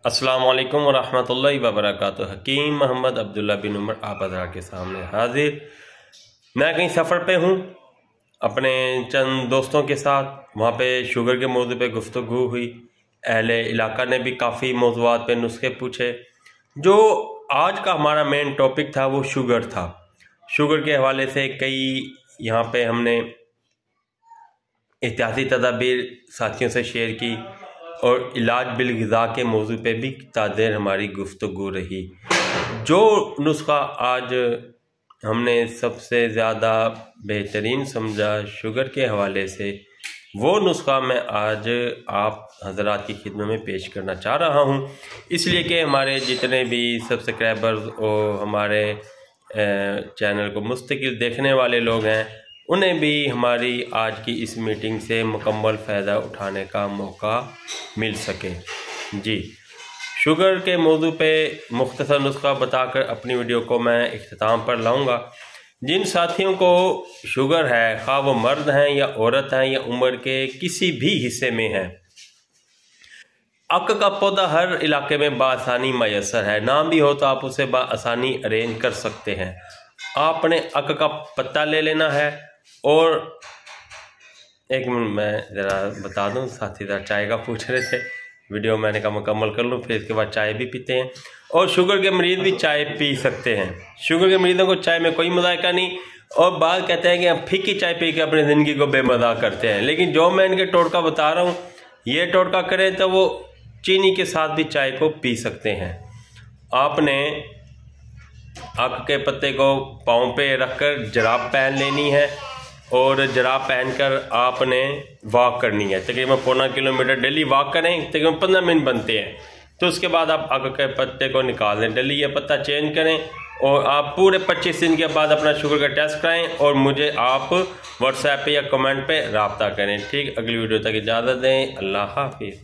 अस्सलाम वालेकुम वरहमतुल्लाहि वबरकातुहू। हकीम मोहम्मद अब्दुल्ला बिन उमर आप हज़रात के सामने हाजिर। मैं कहीं सफ़र पे हूँ अपने चंद दोस्तों के साथ। वहाँ पे शुगर के मौजू पे गुफ्तगू हुई। अहले इलाका ने भी काफ़ी मौज़ूआत पे नुस्खे पूछे। जो आज का हमारा मेन टॉपिक था वो शुगर था। शुगर के हवाले से कई यहाँ पे हमने एहतियाती तदाबीर साथियों से शेयर की और इलाज बिल-ग़िज़ा के मौजू पे भी तादेर हमारी गुफ्तगू रही। जो नुस्खा आज हमने सबसे ज़्यादा बेहतरीन समझा शुगर के हवाले से, वो नुस्खा मैं आज आप हज़रात की खिदमत में पेश करना चाह रहा हूँ। इसलिए कि हमारे जितने भी सब्सक्राइबर्स और हमारे चैनल को मुस्तकिल देखने वाले लोग हैं, उन्हें भी हमारी आज की इस मीटिंग से मुकम्मल फ़ायदा उठाने का मौका मिल सके। जी, शुगर के मौजू पे मुख्तसर नुस्खा बताकर अपनी वीडियो को मैं इख्तिताम पर लाऊंगा। जिन साथियों को शुगर है, खा वो मर्द हैं या औरत हैं या उम्र के किसी भी हिस्से में हैं, अक का पौधा हर इलाके में बआसानी मैसर है। ना भी हो तो आप उसे बआसानी अरेंज कर सकते हैं। आपने अक का पत्ता ले लेना है और एक मिनट मैं ज़रा बता दूं, साथी ज़रा चाय का पूछ रहे थे, वीडियो मैंने कहा मुकम्मल कर लूँ, फिर इसके बाद चाय भी पीते हैं। और शुगर के मरीज़ भी चाय पी सकते हैं। शुगर के मरीज़ों को चाय में कोई मज़ायका नहीं। और बात कहते हैं कि हम फीकी चाय पी के अपनी ज़िंदगी को बेमज़ा करते हैं, लेकिन जो मैं इनके टोटका बता रहा हूँ, ये टोटका करें तो वो चीनी के साथ भी चाय को पी सकते हैं। आपने अक के पत्ते को पाँव पे रखकर जराब पहन लेनी है और जराब पहनकर आपने वॉक करनी है। तकरीबन 1.25 किलोमीटर डेली वॉक करें, तकरीबन 15 मिनट बनते हैं। तो उसके बाद आप अक के पत्ते को निकाल दें, डेली ये पत्ता चेंज करें और आप पूरे 25 दिन के बाद अपना शुगर का टेस्ट कराएं और मुझे आप व्हाट्सएप पे या कमेंट पे रब्ता करें। ठीक, अगली वीडियो तक इजाज़त दें। अल्लाह हाफिज़।